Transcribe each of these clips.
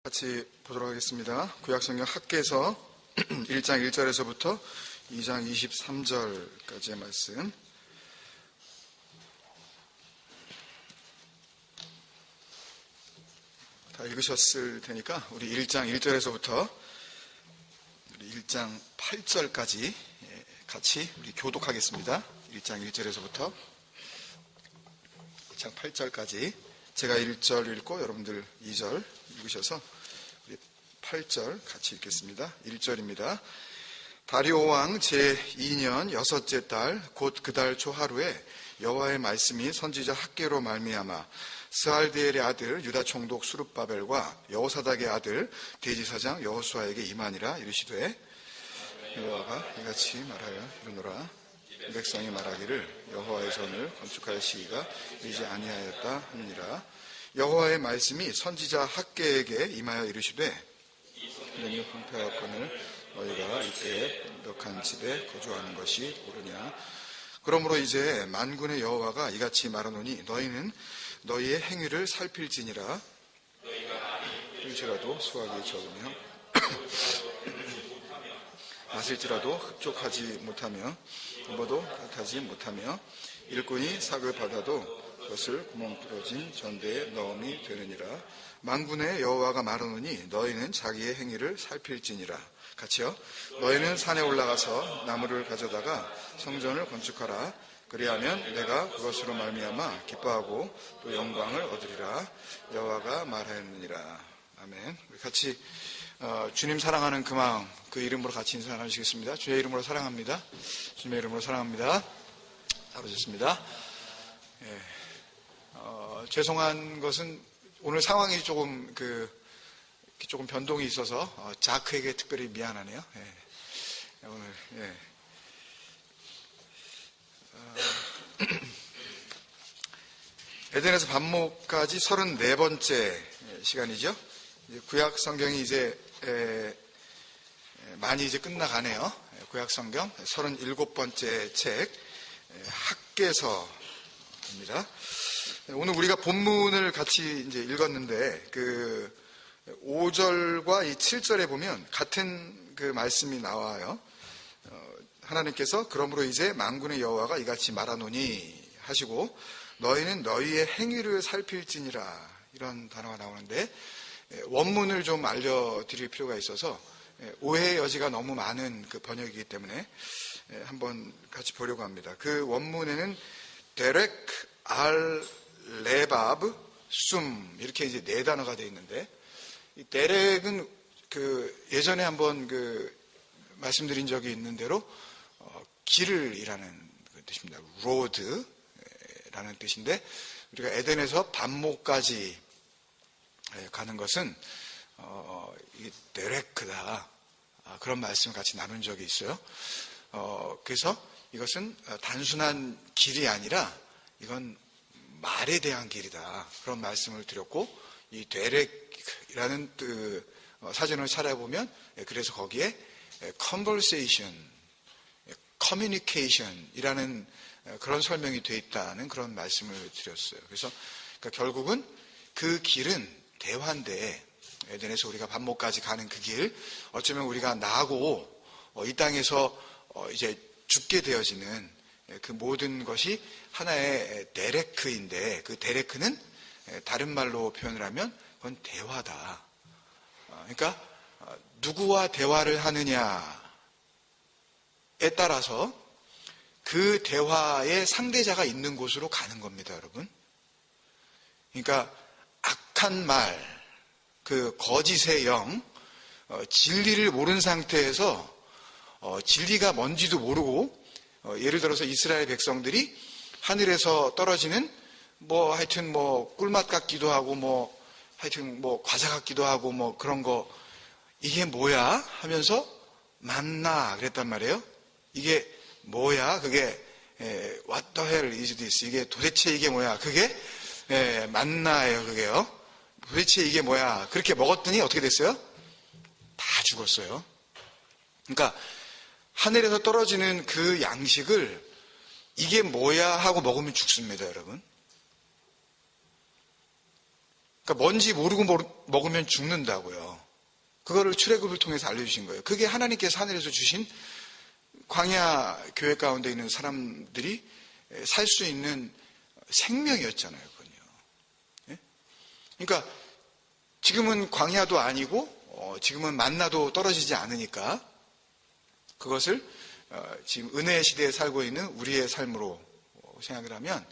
같이 보도록 하겠습니다. 구약성경 학개서 1장 1절에서부터 2장 23절까지의 말씀. 다 읽으셨을 테니까 우리 1장 1절에서부터 우리 1장 8절까지 같이 우리 교독하겠습니다. 1장 1절에서부터 1장 8절까지 제가 1절 읽고 여러분들 2절 읽으셔서 우리 8절 같이 읽겠습니다. 1절입니다. 다리오 왕 제2년 여섯째 달 곧 그 달 초하루에 여호와의 말씀이 선지자 학개로 말미암아 스알디엘의 아들 유다 총독 수룹바벨과 여호사닥의 아들 대지사장 여호수아에게 임하니라. 이르시되 여호와가 이같이 말하여 이르노라. 백성이 말하기를 여호와의 전을 건축할 시기가 이르지 아니하였다 하느니라. 여호와의 말씀이 선지자 학개에게 임하여 이르시되 너희 황폐하였거늘 너희가 이때에 완벽한 집에 거주하는 것이 옳으냐. 그러므로 이제 만군의 여호와가 이같이 말하노니 너희는 너희의 행위를 살필지니라. 일지라도 수확이 적으며 마실지라도 흡족하지 못하며 입어도 따뜻하지 못하며 일꾼이 삭을 받아도 그것을 구멍 뚫어진 전대에 넣음이 되느니라. 만군의 여호와가 말하노니 너희는 자기의 행위를 살필지니라. 같이요. 너희는 산에 올라가서 나무를 가져다가 성전을 건축하라. 그리하면 내가 그것으로 말미암아 기뻐하고 또 영광을 얻으리라. 여호와가 말하였느니라. 아멘. 우리 같이 주님 사랑하는 그 마음, 그 이름으로 같이 인사 나누시겠습니다. 주의 이름으로 사랑합니다. 주님의 이름으로 사랑합니다. 잘하셨습니다. 예. 죄송한 것은 오늘 상황이 조금 조금 변동이 있어서 자크에게 특별히 미안하네요. 예. 오늘 예. 에덴에서 반목까지 34번째 시간이죠. 구약 성경이 이제 많이 이제 끝나가네요. 구약 성경 37번째 책 학개서입니다. 오늘 우리가 본문을 같이 이제 읽었는데 그 5절과 이 7절에 보면 같은 그 말씀이 나와요. 하나님께서 그러므로 이제 만군의 여호와가 이같이 말하노니 하시고 너희는 너희의 행위를 살필지니라, 이런 단어가 나오는데 원문을 좀 알려드릴 필요가 있어서 오해의 여지가 너무 많은 그 번역이기 때문에 한번 같이 보려고 합니다. 그 원문에는 데렉 알 레바브 숨 이렇게 이제 네 단어가 되어 있는데, 이 데렉은 그 예전에 한번 그 말씀드린 적이 있는 대로 길을 이라는 뜻입니다. 로드라는 뜻인데, 우리가 에덴에서 반목까지 가는 것은 이게 데레크다, 그런 말씀을 같이 나눈 적이 있어요. 그래서 이것은 단순한 길이 아니라 이건 말에 대한 길이다, 그런 말씀을 드렸고, 이 데렉이라는 사전을 찾아보면 그래서 거기에 conversation, communication이라는 그런 설명이 되어 있다는 그런 말씀을 드렸어요. 그래서 그러니까 결국은 그 길은 대화인데, 에덴에서 우리가 반목까지 가는 그 길, 어쩌면 우리가 나고 이 땅에서 이제 죽게 되어지는 그 모든 것이 하나의 데레크인데, 그 데레크는 다른 말로 표현을 하면 그건 대화다. 그러니까 누구와 대화를 하느냐에 따라서 그 대화의 상대자가 있는 곳으로 가는 겁니다, 여러분. 그러니까 악한 말, 그 거짓의 영, 진리를 모르는 상태에서 진리가 뭔지도 모르고, 예를 들어서 이스라엘 백성들이 하늘에서 떨어지는 하여튼 꿀맛 같기도 하고 하여튼 과자 같기도 하고 그런 거, 이게 뭐야 하면서 만나 그랬단 말이에요. 이게 뭐야? 그게 what the hell is this? 이게 도대체 이게 뭐야? 그게 만나예요. 그게요. 도대체 이게 뭐야? 그렇게 먹었더니 어떻게 됐어요? 다 죽었어요. 그러니까 하늘에서 떨어지는 그 양식을 이게 뭐야 하고 먹으면 죽습니다, 여러분. 그러니까 뭔지 모르고 먹으면 죽는다고요. 그거를 출애굽을 통해서 알려주신 거예요. 그게 하나님께서 하늘에서 주신 광야 교회 가운데 있는 사람들이 살 수 있는 생명이었잖아요. 그건요. 예? 그러니까 지금은 광야도 아니고 지금은 만나도 떨어지지 않으니까 그것을 지금 은혜의 시대에 살고 있는 우리의 삶으로 생각을 하면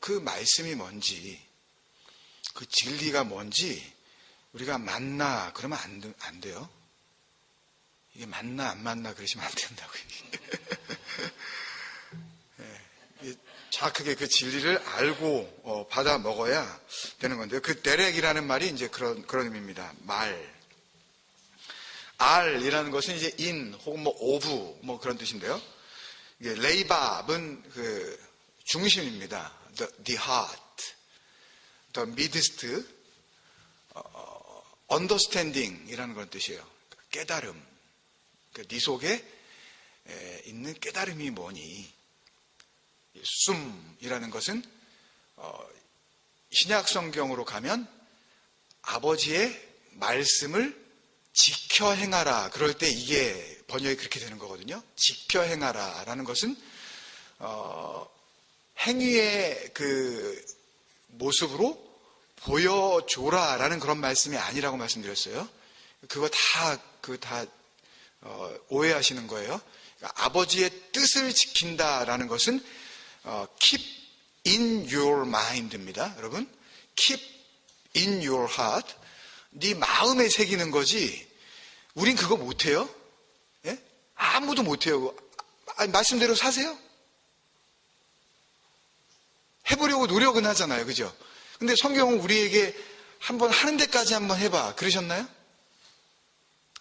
그 말씀이 뭔지, 그 진리가 뭔지 우리가 맞나 그러면 안 돼요. 이게 맞나 안 맞나 그러시면 안 된다고요. 네, 정확하게 그 진리를 알고 받아 먹어야 되는 건데요. 그 데렉이라는 말이 이제 그런 의미입니다. 말. 알이라는 것은 이제 인 혹은 뭐 오브 뭐 그런 뜻인데요. 이게 레이밥은 그 중심입니다. The heart, the midst, understanding이라는 그런 뜻이에요. 깨달음. 그러니까 네 속에 있는 깨달음이 뭐니? 숨이라는 것은 신약 성경으로 가면 아버지의 말씀을 지켜 행하라. 그럴 때 이게 번역이 그렇게 되는 거거든요. 지켜 행하라 라는 것은 행위의 그 모습으로 보여줘라 라는 그런 말씀이 아니라고 말씀드렸어요. 그거 다 오해하시는 거예요. 그러니까 아버지의 뜻을 지킨다라는 것은 keep in your mind입니다. 여러분, keep in your heart. 네 마음에 새기는 거지. 우린 그거 못해요. 예? 아무도 못해요. 말씀대로 사세요. 해보려고 노력은 하잖아요. 그죠? 근데 성경은 우리에게 한번 하는 데까지 한번 해봐. 그러셨나요?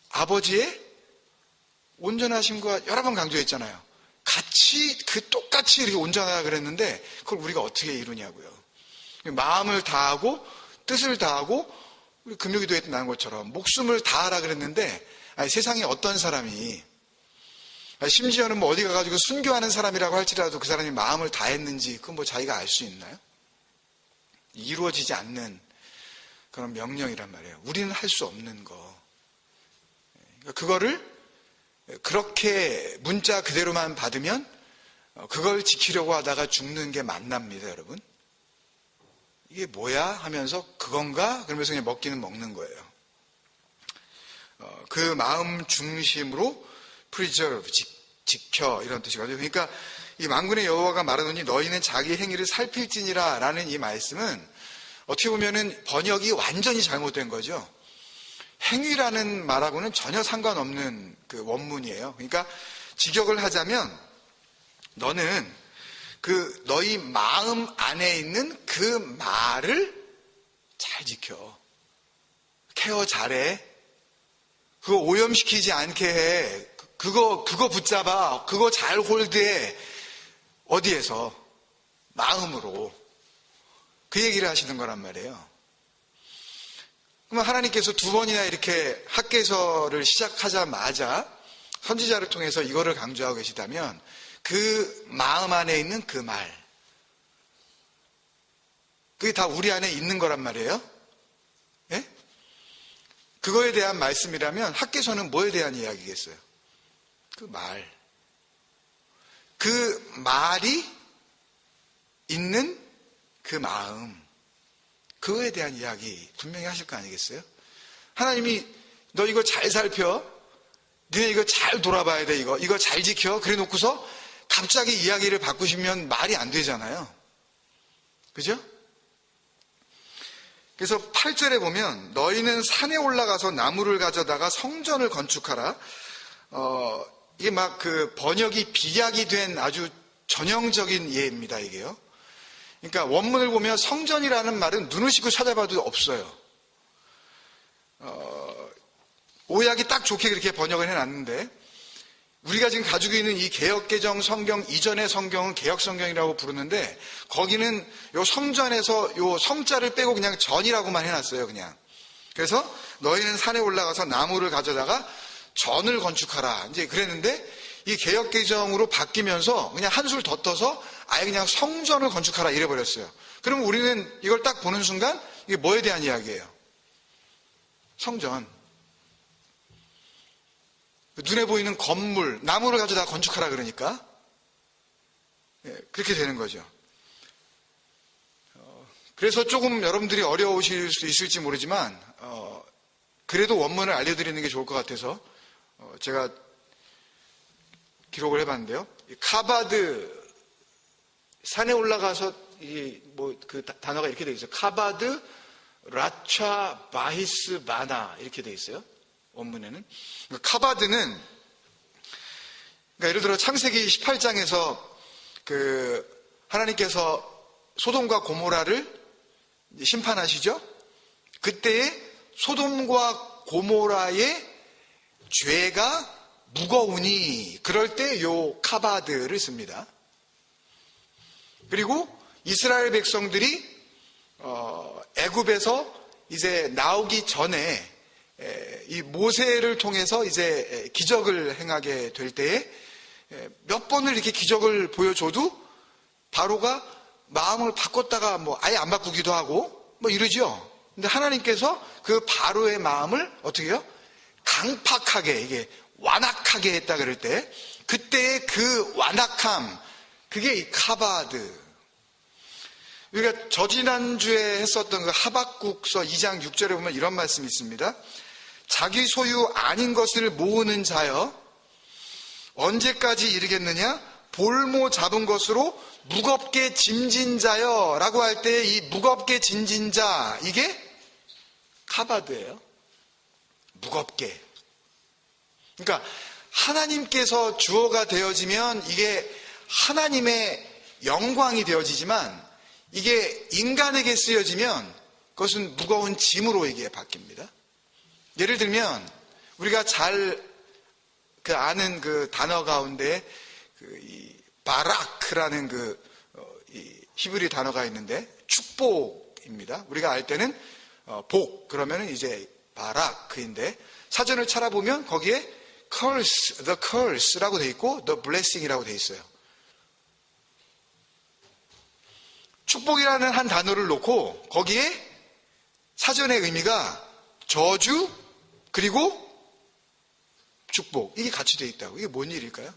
아버지의 온전하심과 여러 번 강조했잖아요. 똑같이 이렇게 온전하다 그랬는데 그걸 우리가 어떻게 이루냐고요. 마음을 다하고 뜻을 다하고 우리 금요기도에 나온 것처럼 목숨을 다하라 그랬는데 세상에 어떤 사람이 심지어는 뭐 어디 가가지고 순교하는 사람이라고 할지라도 그 사람이 마음을 다했는지 그건 뭐 자기가 알 수 있나요? 이루어지지 않는 그런 명령이란 말이에요. 우리는 할 수 없는 거. 그거를 그렇게 문자 그대로만 받으면 그걸 지키려고 하다가 죽는 게 만납니다, 여러분. 이게 뭐야? 하면서 그건가? 그러면서 그냥 먹기는 먹는 거예요. 그 마음 중심으로 preserve, 지켜 이런 뜻이거든요. 그러니까 이 만군의 여호와가 말하노니 너희는 자기 행위를 살필지니라 라는 이 말씀은 어떻게 보면은 번역이 완전히 잘못된 거죠. 행위라는 말하고는 전혀 상관없는 그 원문이에요. 그러니까 직역을 하자면 너는 그 너희 마음 안에 있는 그 말을 잘 지켜. 케어 잘해. 그거 오염시키지 않게 해. 그거 붙잡아. 그거 잘 홀드해. 어디에서? 마음으로. 그 얘기를 하시는 거란 말이에요. 그러면 하나님께서 두 번이나 이렇게 학개서를 시작하자마자 선지자를 통해서 이거를 강조하고 계시다면 그 마음 안에 있는 그 말, 그게 다 우리 안에 있는 거란 말이에요. 예? 그거에 대한 말씀이라면 학개서는 뭐에 대한 이야기겠어요? 그 말. 그 말이 있는 그 마음, 그거에 대한 이야기 분명히 하실 거 아니겠어요? 하나님이 너 이거 잘 살펴, 너네 이거 잘 돌아봐야 돼, 이거 잘 지켜, 그래 놓고서 갑자기 이야기를 바꾸시면 말이 안 되잖아요. 그죠? 그래서 8절에 보면 너희는 산에 올라가서 나무를 가져다가 성전을 건축하라. 이게 막 그 번역이 비약이 된 아주 전형적인 예입니다, 이게요. 그러니까 원문을 보면 성전이라는 말은 눈을 씻고 찾아봐도 없어요. 오약이 딱 좋게 그렇게 번역을 해놨는데 우리가 지금 가지고 있는 이 개역개정 성경 이전의 성경은 개역성경이라고 부르는데 거기는 요 성전에서 요 성자를 빼고 그냥 전이라고만 해놨어요, 그냥. 그래서 너희는 산에 올라가서 나무를 가져다가 전을 건축하라. 이제 그랬는데 이 개역개정으로 바뀌면서 그냥 한술 더 떠서 아예 그냥 성전을 건축하라 이래버렸어요. 그러면 우리는 이걸 딱 보는 순간 이게 뭐에 대한 이야기예요? 성전. 눈에 보이는 건물, 나무를 가지고 다 건축하라 그러니까 그렇게 되는 거죠. 그래서 조금 여러분들이 어려우실 수 있을지 모르지만 그래도 원문을 알려드리는 게 좋을 것 같아서 제가 기록을 해봤는데요. 카바드, 산에 올라가서 그 단어가 이렇게 되어 있어요. 카바드 라차 바히스 바나 이렇게 되어 있어요. 원문에는. 그러니까 카바드는, 그러니까 예를 들어 창세기 18장에서 하나님께서 소돔과 고모라를 심판하시죠? 그때에 소돔과 고모라의 죄가 무거우니, 그럴 때 요 카바드를 씁니다. 그리고 이스라엘 백성들이 애굽에서 이제 나오기 전에 이 모세를 통해서 이제 기적을 행하게 될 때에 몇 번을 이렇게 기적을 보여줘도 바로가 마음을 바꿨다가 아예 안 바꾸기도 하고 이러죠. 근데 하나님께서 그 바로의 마음을 어떻게 해요? 강팍하게, 이게 완악하게 했다 그럴 때, 그때의 그 완악함, 그게 이 카바드. 우리가 저지난주에 했었던 그 하박국서 2장 6절에 보면 이런 말씀이 있습니다. 자기 소유 아닌 것을 모으는 자여, 언제까지 이르겠느냐? 볼모 잡은 것으로 무겁게 짐진 자여 라고 할 때 이 무겁게 짐진 자, 이게 카바드예요. 무겁게. 그러니까 하나님께서 주어가 되어지면 이게 하나님의 영광이 되어지지만, 이게 인간에게 쓰여지면 그것은 무거운 짐으로 이게 바뀝니다. 예를 들면 우리가 잘 아는 그 단어 가운데 이 바라크라는 이 히브리 단어가 있는데 축복입니다. 우리가 알 때는 복 그러면은 이제 바라크인데, 사전을 찾아보면 거기에 curse, the curse라고 돼 있고 the blessing이라고 돼 있어요. 축복이라는 한 단어를 놓고 거기에 사전의 의미가 저주 그리고 축복, 이게 같이 돼 있다고. 이게 뭔 일일까요?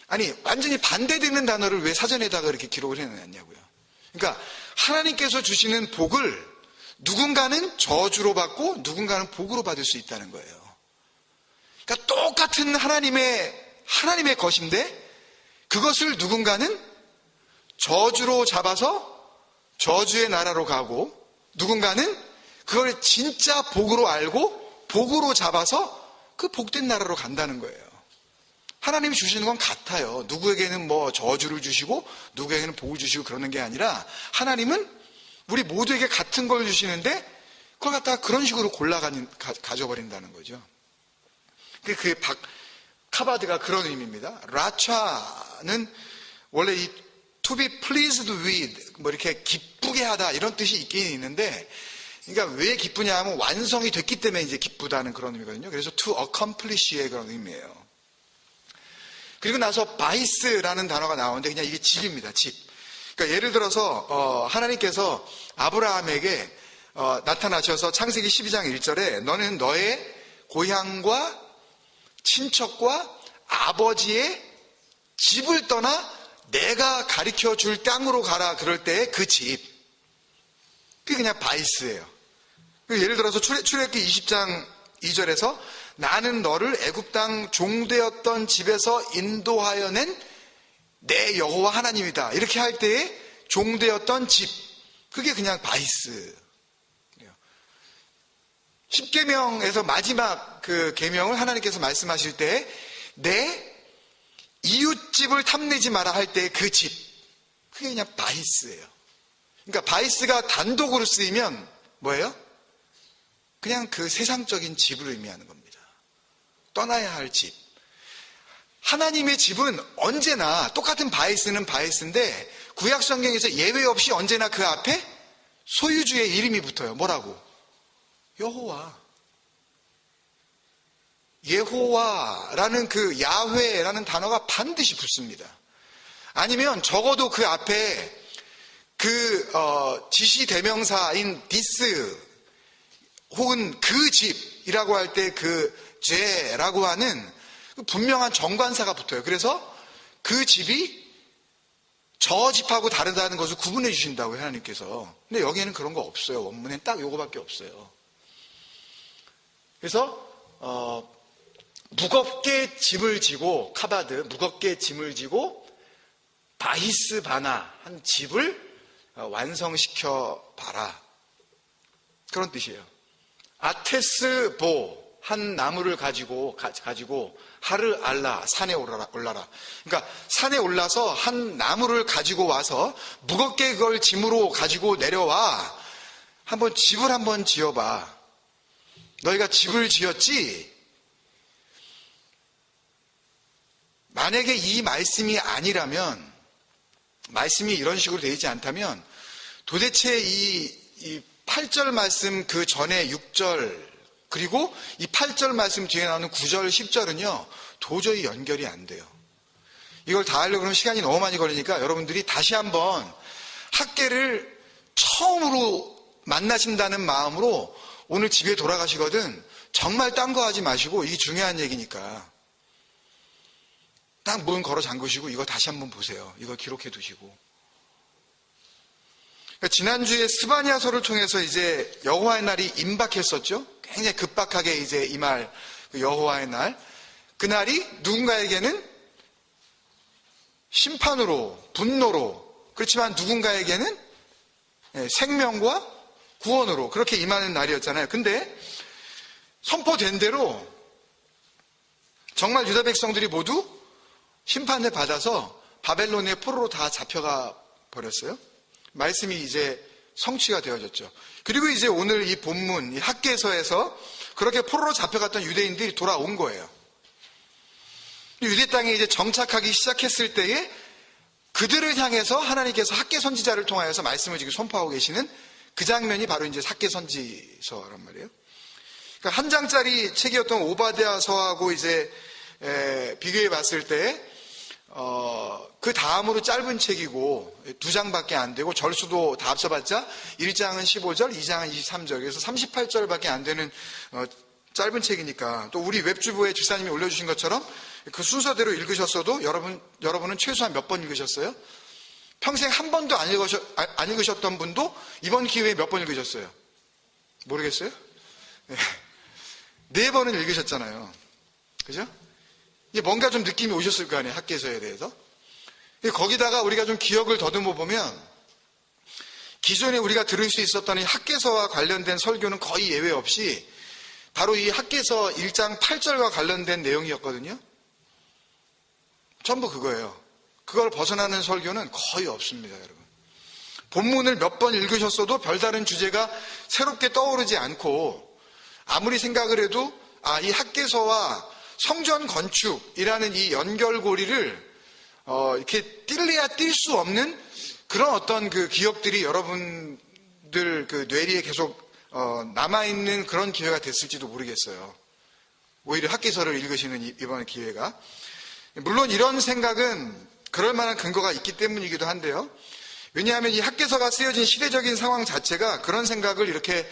아니, 완전히 반대되는 단어를 왜 사전에다가 이렇게 기록을 해놨냐고요. 그러니까 하나님께서 주시는 복을 누군가는 저주로 받고 누군가는 복으로 받을 수 있다는 거예요. 그러니까 똑같은 하나님의 것인데 그것을 누군가는 저주로 잡아서 저주의 나라로 가고, 누군가는 그걸 진짜 복으로 알고 복으로 잡아서 그 복된 나라로 간다는 거예요. 하나님이 주시는 건 같아요. 누구에게는 저주를 주시고 누구에게는 복을 주시고 그러는 게 아니라, 하나님은 우리 모두에게 같은 걸 주시는데 그걸 갖다가 그런 식으로 가져버린다는 거죠. 카바드가 그런 의미입니다. 라차는 원래 이 to be pleased with, 이렇게 기쁘게 하다, 이런 뜻이 있긴 있는데, 그러니까 왜 기쁘냐 하면 완성이 됐기 때문에 이제 기쁘다는 그런 의미거든요. 그래서 to accomplish의 그런 의미예요. 그리고 나서 바이스라는 단어가 나오는데 그냥 이게 집입니다. 집. 그러니까 예를 들어서 하나님께서 아브라함에게 나타나셔서 창세기 12장 1절에 너는 너의 고향과 친척과 아버지의 집을 떠나 내가 가르쳐 줄 땅으로 가라 그럴 때 그 집, 그게 그냥 바이스예요. 예를 들어서 출애굽기 20장 2절에서 나는 너를 애굽 땅 종되었던 집에서 인도하여 낸 내 여호와 하나님이다, 이렇게 할 때에 종되었던 집, 그게 그냥 바이스. 10계명에서 마지막 그 계명을 하나님께서 말씀하실 때 내 이웃집을 탐내지 마라 할 때 그 집, 그게 그냥 바이스예요. 그러니까 바이스가 단독으로 쓰이면 뭐예요? 그냥 그 세상적인 집을 의미하는 겁니다. 떠나야 할 집. 하나님의 집은 언제나 똑같은 바이스는 바이스인데 구약 성경에서 예외 없이 언제나 그 앞에 소유주의 이름이 붙어요. 뭐라고? 여호와. 예호와라는 그 야훼라는 단어가 반드시 붙습니다. 아니면 적어도 그 앞에 지시대명사인 this 혹은 그 집이라고 할 때 그 죄라고 하는 분명한 정관사가 붙어요. 그래서 그 집이 저 집하고 다르다는 것을 구분해 주신다고요, 하나님께서. 근데 여기에는 그런 거 없어요. 원문엔 딱 요거밖에 없어요. 그래서 무겁게 짐을 지고, 카바드, 무겁게 짐을 지고 바히스 바나, 한 집을 완성시켜 봐라, 그런 뜻이에요. 아테스 보, 한 나무를 가지고 하르 알라, 산에 올라라. 그러니까 산에 올라서 한 나무를 가지고 와서 무겁게 그걸 짐으로 가지고 내려와. 한번 집을 한번 지어봐. 너희가 집을 지었지? 만약에 이 말씀이 아니라면, 말씀이 이런 식으로 되어 있지 않다면 도대체 이 8절 말씀 그 전에 6절, 그리고 이 8절 말씀 뒤에 나오는 9절, 10절은요 도저히 연결이 안 돼요. 이걸 다 하려고 그러면 시간이 너무 많이 걸리니까 여러분들이 다시 한번 학계를 처음으로 만나신다는 마음으로 오늘 집에 돌아가시거든 정말 딴 거 하지 마시고, 이게 중요한 얘기니까 딱 문 걸어 잠그시고 이거 다시 한번 보세요. 이거 기록해 두시고. 그러니까 지난주에 스바냐서를 통해서 이제 여호와의 날이 임박했었죠. 굉장히 급박하게 이제 임할 그 여호와의 날. 그날이 누군가에게는 심판으로, 분노로, 그렇지만 누군가에게는 생명과 구원으로 그렇게 임하는 날이었잖아요. 근데 선포된 대로 정말 유다 백성들이 모두 심판을 받아서 바벨론의 포로로 다 잡혀가 버렸어요. 말씀이 이제 성취가 되어졌죠. 그리고 이제 오늘 이 본문, 이 학개서에서 그렇게 포로로 잡혀갔던 유대인들이 돌아온 거예요. 유대 땅에 이제 정착하기 시작했을 때에 그들을 향해서 하나님께서 학개 선지자를 통하여서 말씀을 지금 선포하고 계시는 그 장면이 바로 이제 학개 선지서란 말이에요. 그러니까 한 장짜리 책이었던 오바댜서하고 이제 비교해 봤을 때 그 다음으로 짧은 책이고 2장밖에 안 되고 절수도 다 합쳐봤자 1장은 15절, 2장은 23절, 그래서 38절밖에 안 되는 짧은 책이니까, 또 우리 웹주부에 집사님이 올려주신 것처럼 그 순서대로 읽으셨어도 여러분은 최소한 몇 번 읽으셨어요? 평생 한 번도 안 읽으셨던 분도 이번 기회에 몇 번 읽으셨어요? 모르겠어요? 네 번은 읽으셨잖아요. 그죠? 이게 뭔가 좀 느낌이 오셨을 거 아니에요, 학개서에 대해서. 거기다가 우리가 좀 기억을 더듬어 보면 기존에 우리가 들을 수 있었던 이 학개서와 관련된 설교는 거의 예외 없이 바로 이 학개서 1장 8절과 관련된 내용이었거든요. 전부 그거예요. 그걸 벗어나는 설교는 거의 없습니다, 여러분. 본문을 몇 번 읽으셨어도 별다른 주제가 새롭게 떠오르지 않고, 아무리 생각을 해도 이 학개서와 성전 건축이라는 이 연결고리를 이렇게 뛸래야 뛸 수 없는 그런 어떤 그 기억들이 여러분들 그 뇌리에 계속 남아있는 그런 기회가 됐을지도 모르겠어요. 오히려 학개서를 읽으시는 이번 기회가. 물론 이런 생각은 그럴 만한 근거가 있기 때문이기도 한데요. 왜냐하면 이 학개서가 쓰여진 시대적인 상황 자체가 그런 생각을 이렇게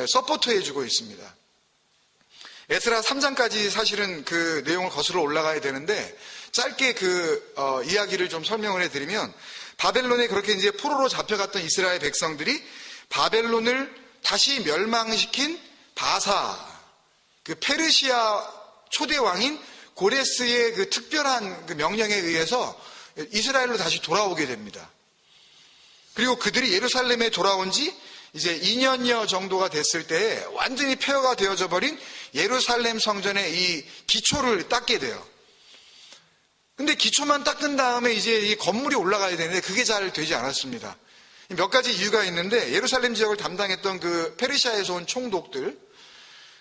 서포트해주고 있습니다. 에스라 3장까지 사실은 그 내용을 거슬러 올라가야 되는데, 짧게 그 이야기를 좀 설명을 해드리면, 바벨론에 그렇게 이제 포로로 잡혀갔던 이스라엘 백성들이 바벨론을 다시 멸망시킨 바사, 그 페르시아 초대 왕인 고레스의 그 특별한 그 명령에 의해서 이스라엘로 다시 돌아오게 됩니다. 그리고 그들이 예루살렘에 돌아온 지 이제 2년여 정도가 됐을 때 완전히 폐허가 되어져 버린 예루살렘 성전의 이 기초를 닦게 돼요. 근데 기초만 닦은 다음에 이제 이 건물이 올라가야 되는데 그게 잘 되지 않았습니다. 몇 가지 이유가 있는데, 예루살렘 지역을 담당했던 그 페르시아에서 온 총독들,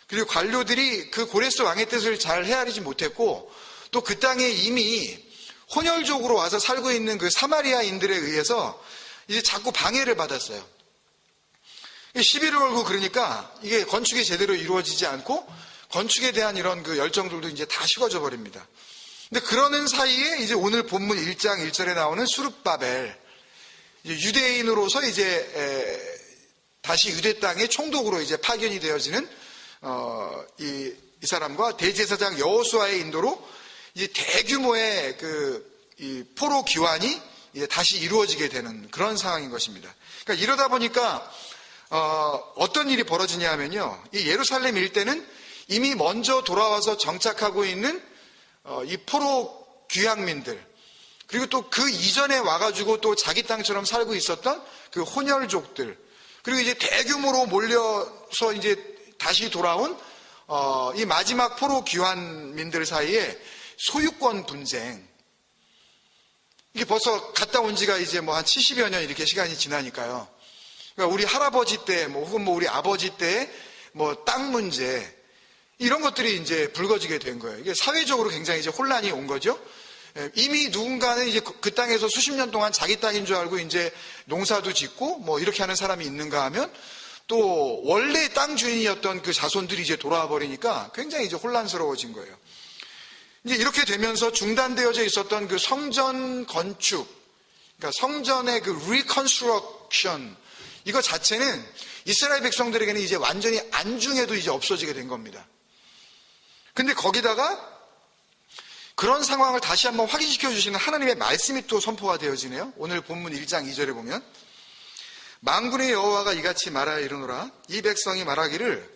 그리고 관료들이 그 고레스 왕의 뜻을 잘 헤아리지 못했고, 또 그 땅에 이미 혼혈족으로 와서 살고 있는 그 사마리아인들에 의해서 이제 자꾸 방해를 받았어요. 시비를 걸고 그러니까 이게 건축이 제대로 이루어지지 않고 건축에 대한 이런 그 열정들도 이제 다 식어져 버립니다. 근데 그러는 사이에 이제 오늘 본문 1장 1절에 나오는 수룹바벨, 이제 유대인으로서 이제 다시 유대 땅의 총독으로 이제 파견이 되어지는 이 사람과 대제사장 여호수아의 인도로 이제 대규모의 이 포로 귀환이 이제 다시 이루어지게 되는 그런 상황인 것입니다. 그러니까 이러다 보니까 어떤 일이 벌어지냐 하면요, 이 예루살렘 일대는 이미 먼저 돌아와서 정착하고 있는 이 포로 귀향민들, 그리고 또 그 이전에 와가지고 또 자기 땅처럼 살고 있었던 그 혼혈족들, 그리고 이제 대규모로 몰려서 이제 다시 돌아온 이 마지막 포로 귀환민들 사이에 소유권 분쟁, 이게 벌써 갔다 온 지가 이제 뭐 한 70여 년 이렇게 시간이 지나니까요. 그러니까 우리 할아버지 때, 혹은 뭐 우리 아버지 때, 뭐 땅 문제, 이런 것들이 이제 불거지게 된 거예요. 이게 사회적으로 굉장히 이제 혼란이 온 거죠. 이미 누군가는 이제 그 땅에서 수십 년 동안 자기 땅인 줄 알고 이제 농사도 짓고 뭐 이렇게 하는 사람이 있는가 하면 또 원래 땅 주인이었던 그 자손들이 이제 돌아와 버리니까 굉장히 이제 혼란스러워진 거예요. 이제 이렇게 되면서 중단되어져 있었던 그 성전 건축, 그러니까 성전의 그 리컨스트럭션, 이거 자체는 이스라엘 백성들에게는 이제 완전히 안중에도 이제 없어지게 된 겁니다. 근데 거기다가 그런 상황을 다시 한번 확인시켜 주시는 하나님의 말씀이 또 선포가 되어지네요. 오늘 본문 1장 2절에 보면 만군의 여호와가 이같이 말하여 이르노라, 이 백성이 말하기를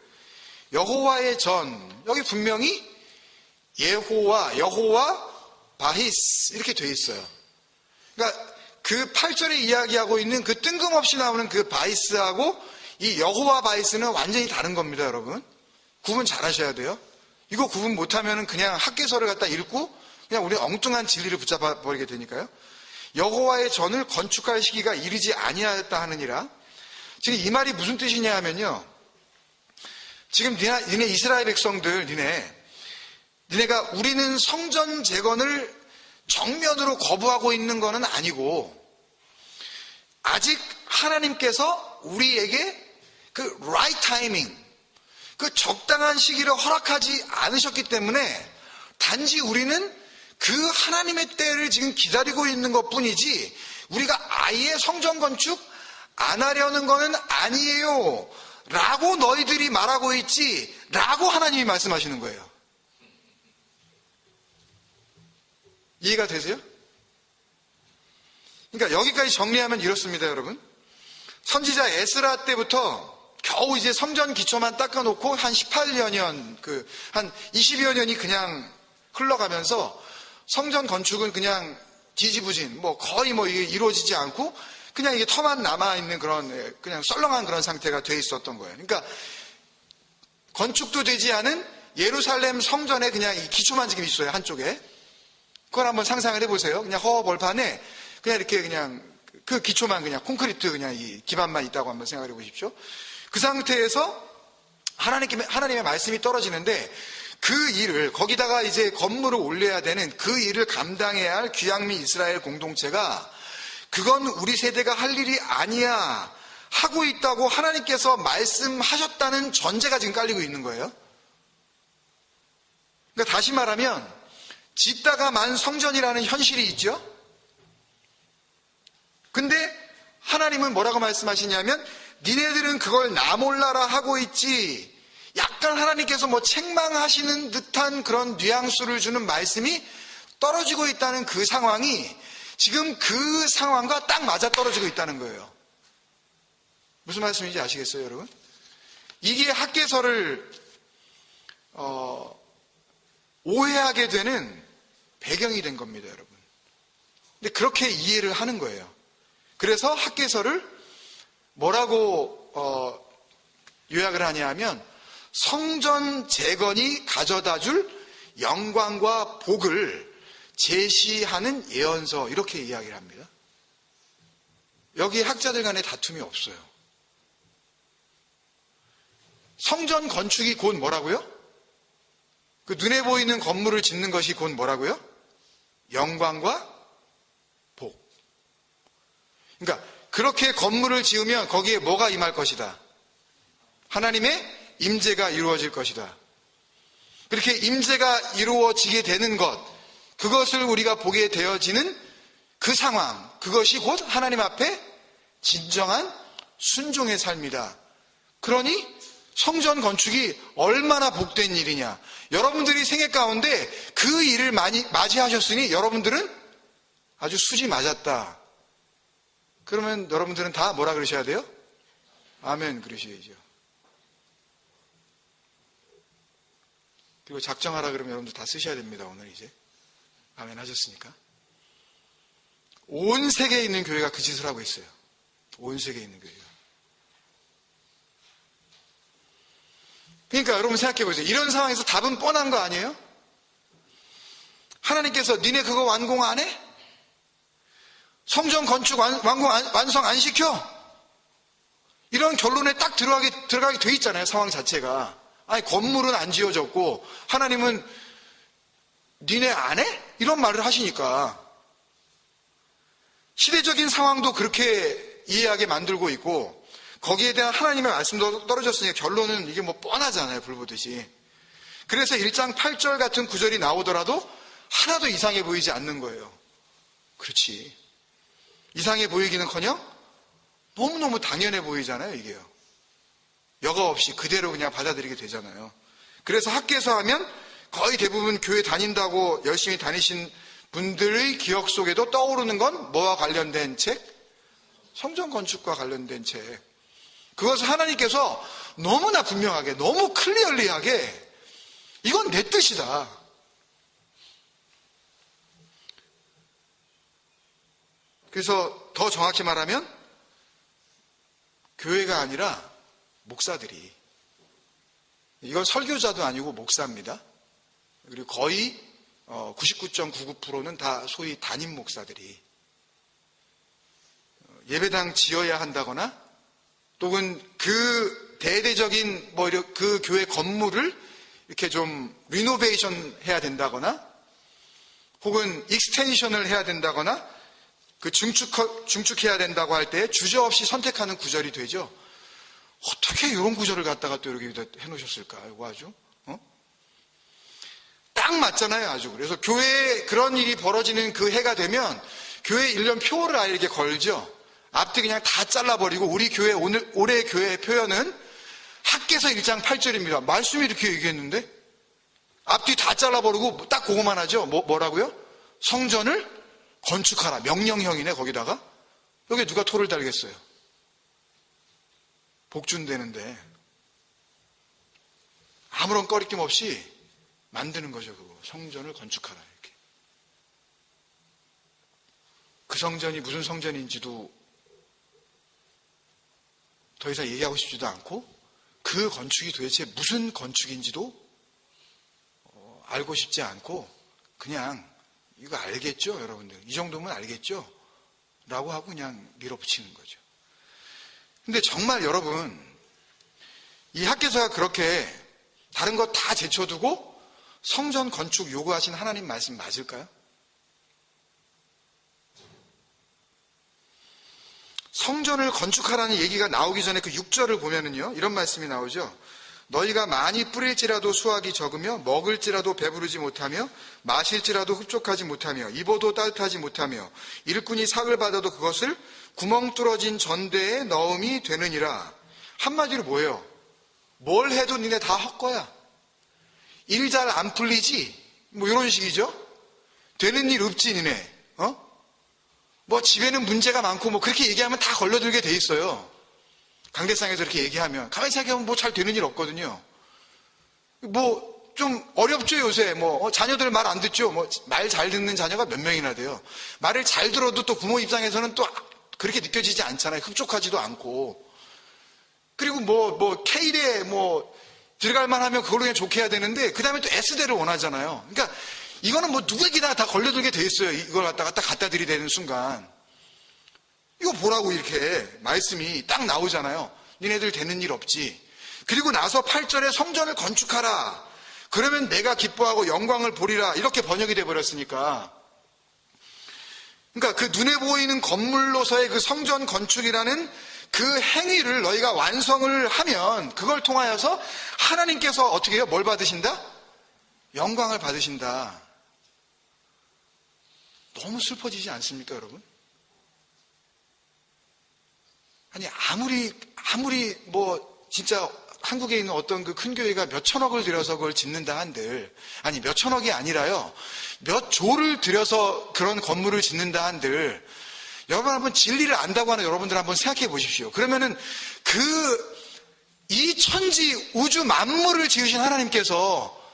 여호와의 전, 여기 분명히 여호와 바히스 이렇게 돼 있어요. 그러니까 그 8절에 이야기하고 있는 그 뜬금없이 나오는 그 바히스하고 이 여호와 바히스는 완전히 다른 겁니다, 여러분. 구분 잘 하셔야 돼요. 이거 구분 못하면 그냥 학개서를 갖다 읽고 그냥 우리 엉뚱한 진리를 붙잡아 버리게 되니까요. 여호와의 전을 건축할 시기가 이르지 아니하였다 하느니라. 지금 이 말이 무슨 뜻이냐 하면요, 지금 니네 이스라엘 백성들, 니네가 우리는 성전 재건을 정면으로 거부하고 있는 것은 아니고 아직 하나님께서 우리에게 그 right timing, 그 적당한 시기를 허락하지 않으셨기 때문에 단지 우리는 그 하나님의 때를 지금 기다리고 있는 것 뿐이지 우리가 아예 성전 건축 안 하려는 것은 아니에요 라고 너희들이 말하고 있지 라고 하나님이 말씀하시는 거예요. 이해가 되세요? 그러니까 여기까지 정리하면 이렇습니다, 여러분. 선지자 에스라 때부터 겨우 이제 성전 기초만 닦아놓고 한 18년, 한 20여 년이 그냥 흘러가면서 성전 건축은 그냥 지지부진, 거의 이게 이루어지지 않고 그냥 이게 터만 남아있는 그냥 썰렁한 그런 상태가 돼 있었던 거예요. 그러니까 건축도 되지 않은 예루살렘 성전에 그냥 이 기초만 지금 있어요, 한쪽에. 그걸 한번 상상을 해보세요. 그냥 허벌판에 그냥 이렇게 그냥 그 기초만 그냥 콘크리트 그냥 이 기반만 있다고 한번 생각해 보십시오. 그 상태에서 하나님의 말씀이 떨어지는데 그 일을, 거기다가 이제 건물을 올려야 되는 그 일을 감당해야 할 귀향민 이스라엘 공동체가 그건 우리 세대가 할 일이 아니야 하고 있다고 하나님께서 말씀하셨다는 전제가 지금 깔리고 있는 거예요. 그러니까 다시 말하면 짓다가 만 성전이라는 현실이 있죠. 근데 하나님은 뭐라고 말씀하시냐면 니네들은 그걸 나 몰라라 하고 있지, 약간 하나님께서 책망하시는 듯한 그런 뉘앙스를 주는 말씀이 떨어지고 있다는 그 상황이 지금 그 상황과 딱 맞아 떨어지고 있다는 거예요. 무슨 말씀인지 아시겠어요, 여러분? 이게 학개서를 오해하게 되는 배경이 된 겁니다, 여러분. 근데 그렇게 이해를 하는 거예요. 그래서 학개서를 뭐라고 요약을 하냐 하면 성전 재건이 가져다 줄 영광과 복을 제시하는 예언서, 이렇게 이야기를 합니다. 여기 학자들 간에 다툼이 없어요. 성전 건축이 곧 뭐라고요? 그 눈에 보이는 건물을 짓는 것이 곧 뭐라고요? 영광과 복. 그러니까 그렇게 건물을 지으면 거기에 뭐가 임할 것이다? 하나님의 임재가 이루어질 것이다. 그렇게 임재가 이루어지게 되는 것, 그것을 우리가 보게 되어지는 그 상황, 그것이 곧 하나님 앞에 진정한 순종의 삶이다. 그러니 성전 건축이 얼마나 복된 일이냐. 여러분들이 생애 가운데 그 일을 많이 맞이하셨으니 여러분들은 아주 수지 맞았다. 그러면 여러분들은 다 뭐라 그러셔야 돼요? 아멘 그러셔야죠. 그리고 작정하라 그러면 여러분들 다 쓰셔야 됩니다. 오늘 이제 아멘 하셨으니까. 온 세계에 있는 교회가 그 짓을 하고 있어요. 온 세계에 있는 교회가. 그러니까 여러분 생각해 보세요. 이런 상황에서 답은 뻔한 거 아니에요? 하나님께서 니네 그거 완공 안 해? 성전 건축 완성 안 시켜? 이런 결론에 딱 들어가게 돼 있잖아요. 상황 자체가. 아니 건물은 안 지어졌고 하나님은 니네 안 해? 이런 말을 하시니까 시대적인 상황도 그렇게 이해하게 만들고 있고 거기에 대한 하나님의 말씀도 떨어졌으니까 결론은 이게 뭐 뻔하잖아요. 불 보듯이. 그래서 1장 8절 같은 구절이 나오더라도 하나도 이상해 보이지 않는 거예요. 그렇지. 이상해 보이기는커녕 너무너무 당연해 보이잖아요. 이게요. 여과 없이 그대로 그냥 받아들이게 되잖아요. 그래서 학교에서 하면 거의 대부분 교회 다닌다고 열심히 다니신 분들의 기억 속에도 떠오르는 건 뭐와 관련된 책? 성전 건축과 관련된 책. 그것을 하나님께서 너무나 분명하게, 너무 클리어리하게 이건 내 뜻이다. 그래서 더 정확히 말하면 교회가 아니라 목사들이, 이건 설교자도 아니고 목사입니다. 그리고 거의 99.99%는 다 소위 담임 목사들이 예배당 지어야 한다거나 또는 그 대대적인 그 교회 건물을 이렇게 좀 리노베이션 해야 된다거나 혹은 익스텐션을 해야 된다거나 그 중축해야 된다고 할 때 주저없이 선택하는 구절이 되죠. 어떻게 이런 구절을 갖다가 또 이렇게 해놓으셨을까? 이거 아주 딱 맞잖아요. 아주. 그래서 교회에 그런 일이 벌어지는 그 해가 되면 교회 1년 표를 아예 이렇게 걸죠. 앞뒤 그냥 다 잘라버리고 우리 교회 올해 교회 표현은 학개서 1장 8절입니다. 말씀이 이렇게 얘기했는데 앞뒤 다 잘라버리고 딱 그거만 하죠. 뭐라고요? 성전을 건축하라. 명령형이네. 거기다가 여기 누가 토를 달겠어요? 복준되는데 아무런 꺼리낌 없이 만드는 거죠. 그거. 성전을 건축하라. 이렇게. 그 성전이 무슨 성전인지도 더 이상 얘기하고 싶지도 않고 그 건축이 도대체 무슨 건축인지도 알고 싶지 않고 그냥 이거 알겠죠? 여러분들. 이 정도면 알겠죠? 라고 하고 그냥 밀어붙이는 거죠. 근데 정말 여러분, 이 학개서가 그렇게 다른 거 다 제쳐두고 성전 건축 요구하신 하나님 말씀 맞을까요? 성전을 건축하라는 얘기가 나오기 전에 그 6절을 보면은요, 이런 말씀이 나오죠. 너희가 많이 뿌릴지라도 수확이 적으며 먹을지라도 배부르지 못하며 마실지라도 흡족하지 못하며 입어도 따뜻하지 못하며 일꾼이 삭을 받아도 그것을 구멍 뚫어진 전대에 넣음이 되느니라. 한마디로 뭐예요? 뭘 해도 니네 다 헛거야. 일 잘 안 풀리지? 뭐 이런 식이죠. 되는 일 없지 니네. 뭐 집에는 문제가 많고 뭐 그렇게 얘기하면 다 걸려들게 돼 있어요. 강대상에서 이렇게 얘기하면 가만히 생각해보면 뭐 잘 되는 일 없거든요. 뭐 좀 어렵죠 요새. 뭐 자녀들 말 안 듣죠. 뭐 말 잘 듣는 자녀가 몇 명이나 돼요. 말을 잘 들어도 또 부모 입장에서는 또 그렇게 느껴지지 않잖아요. 흡족하지도 않고. 그리고 뭐 K대 들어갈만 하면 그걸로 그냥 좋게 해야 되는데 그 다음에 또 S대를 원하잖아요. 그러니까 이거는 뭐 누구에게나 다 걸려들게 돼 있어요. 이걸 갖다가 딱 갖다 들이대는 순간. 이거 보라고 이렇게 말씀이 딱 나오잖아요. 니네들 되는 일 없지. 그리고 나서 8절에 성전을 건축하라. 그러면 내가 기뻐하고 영광을 보리라. 이렇게 번역이 돼버렸으니까. 그러니까 그 눈에 보이는 건물로서의 그 성전 건축이라는 그 행위를 너희가 완성을 하면 그걸 통하여서 하나님께서 어떻게 해요? 뭘 받으신다? 영광을 받으신다. 너무 슬퍼지지 않습니까, 여러분? 아니, 아무리 진짜 한국에 있는 어떤 그 큰 교회가 몇 천억을 들여서 그걸 짓는다 한들, 아니, 몇 천억이 아니라요, 몇 조를 들여서 그런 건물을 짓는다 한들, 여러분 한번 진리를 안다고 하는 여러분들 한번 생각해 보십시오. 그러면은 이 천지 우주 만물을 지으신 하나님께서,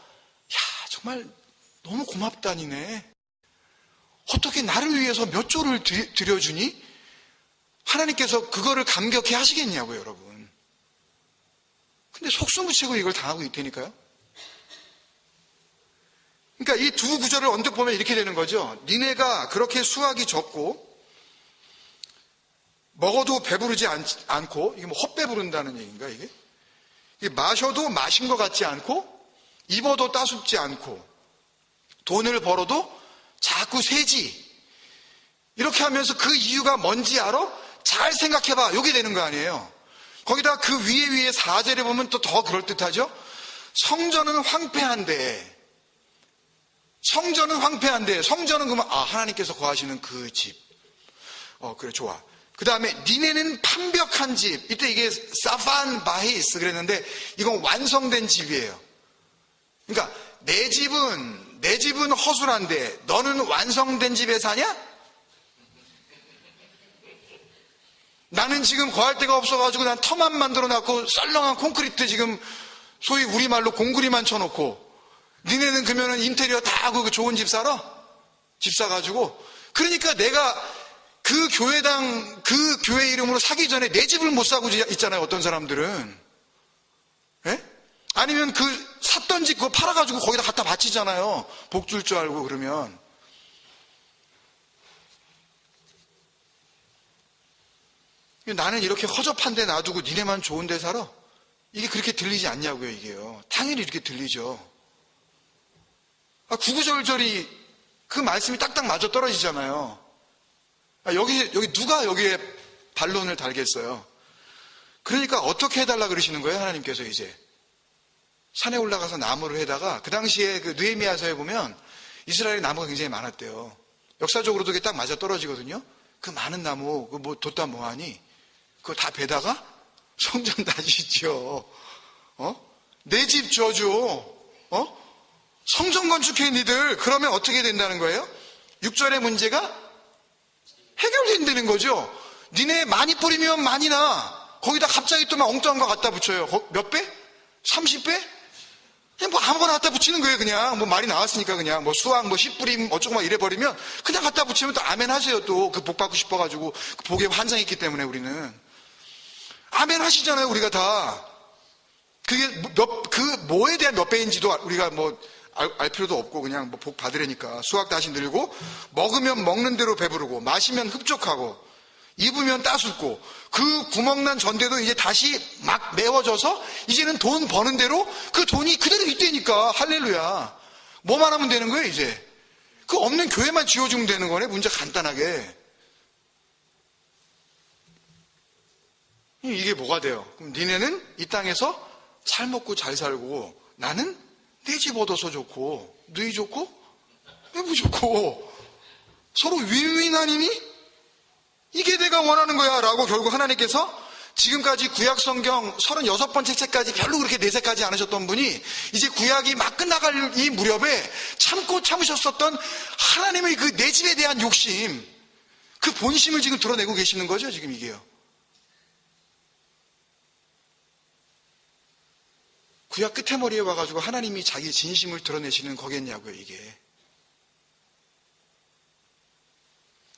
야, 정말 너무 고맙다니네. 어떻게 나를 위해서 몇 조를 들여주니? 하나님께서 그거를 감격해 하시겠냐고요, 여러분. 근데 속수무책으로 이걸 당하고 있다니까요. 그러니까 이 두 구절을 언뜻 보면 이렇게 되는 거죠. 니네가 그렇게 수확이 적고 먹어도 배부르지 않고, 이게 뭐 헛배부른다는 얘기인가 이게? 마셔도 마신 것 같지 않고, 입어도 따숩지 않고, 돈을 벌어도 자꾸 세지. 이렇게 하면서 그 이유가 뭔지 알아? 잘 생각해봐. 요게 되는 거 아니에요. 거기다 그 위에 4절에 보면 또 더 그럴듯하죠? 성전은 황폐한데, 성전은 그러면, 하나님께서 거하시는 그 집. 그래, 좋아. 그 다음에, 니네는 판벽한 집. 이때 이게 사판 바히스 그랬는데, 이건 완성된 집이에요. 그러니까, 내 집은 허술한데, 너는 완성된 집에 사냐? 나는 지금 거할 데가 없어가지고, 난 터만 만들어 놨고, 썰렁한 콘크리트 지금, 소위 우리말로 공구리만 쳐놓고, 니네는 그러면은 인테리어 다 하고 좋은 집 살아? 집 사가지고. 그러니까 내가, 그 교회 이름으로 사기 전에 내 집을 못 사고 있잖아요, 어떤 사람들은. 예? 아니면 샀던 집 그거 팔아가지고 거기다 갖다 바치잖아요. 복 줄 줄 알고 그러면. 나는 이렇게 허접한 데 놔두고 니네만 좋은 데 살아? 이게 그렇게 들리지 않냐고요, 이게요. 당연히 이렇게 들리죠. 구구절절이 그 말씀이 딱딱 맞아 떨어지잖아요. 여기 누가 여기에 반론을 달겠어요? 그러니까 어떻게 해달라 그러시는 거예요, 하나님께서 이제? 산에 올라가서 나무를 해다가, 그 당시에 그 느헤미야서에 보면 이스라엘의 나무가 굉장히 많았대요. 역사적으로도 그게 딱 맞아 떨어지거든요. 그 많은 나무, 뒀다 뭐하니? 그거 다 베다가 성전 다시 지어. 내 집 지어줘. 성전 건축해, 니들. 그러면 어떻게 된다는 거예요? 6절의 문제가 해결된다는 거죠. 니네 많이 뿌리면 많이 나. 거기다 갑자기 또 막 엉뚱한 거 갖다 붙여요. 몇 배? 30배? 그냥 뭐 아무거나 갖다 붙이는 거예요, 그냥. 뭐 말이 나왔으니까 그냥. 뭐 수학, 뭐 10뿌림, 어쩌고 막 이래버리면 그냥 갖다 붙이면 또 아멘 하세요, 또. 그 복 받고 싶어가지고. 그 복에 환상이 있기 때문에 우리는. 아멘 하시잖아요, 우리가 다. 그게 뭐에 대한 몇 배인지도 우리가 알 필요도 없고 그냥 복 받으려니까. 수학 다시 늘고, 먹으면 먹는 대로 배부르고, 마시면 흡족하고, 입으면 따숩고, 그 구멍난 전대도 이제 다시 막 메워져서 이제는 돈 버는 대로 그 돈이 그대로 있다니까. 할렐루야. 뭐만 하면 되는 거예요, 이제. 그 없는 교회만 지어주면 되는 거네, 문제 간단하게. 이게 뭐가 돼요? 그럼 니네는 이 땅에서 잘 먹고 잘 살고, 나는 내 집 얻어서 좋고, 너희 좋고, 내부 좋고, 서로 윈윈 아니니? 이게 내가 원하는 거야 라고 결국 하나님께서 지금까지 구약 성경 36번째 책까지 별로 그렇게 내색하지 않으셨던 분이 이제 구약이 막 끝나갈 이 무렵에 참고 참으셨었던 하나님의 그 내 집에 대한 욕심, 그 본심을 지금 드러내고 계시는 거죠, 지금 이게요. 구약 끝에 머리에 와가지고 하나님이 자기 진심을 드러내시는 거겠냐고요, 이게.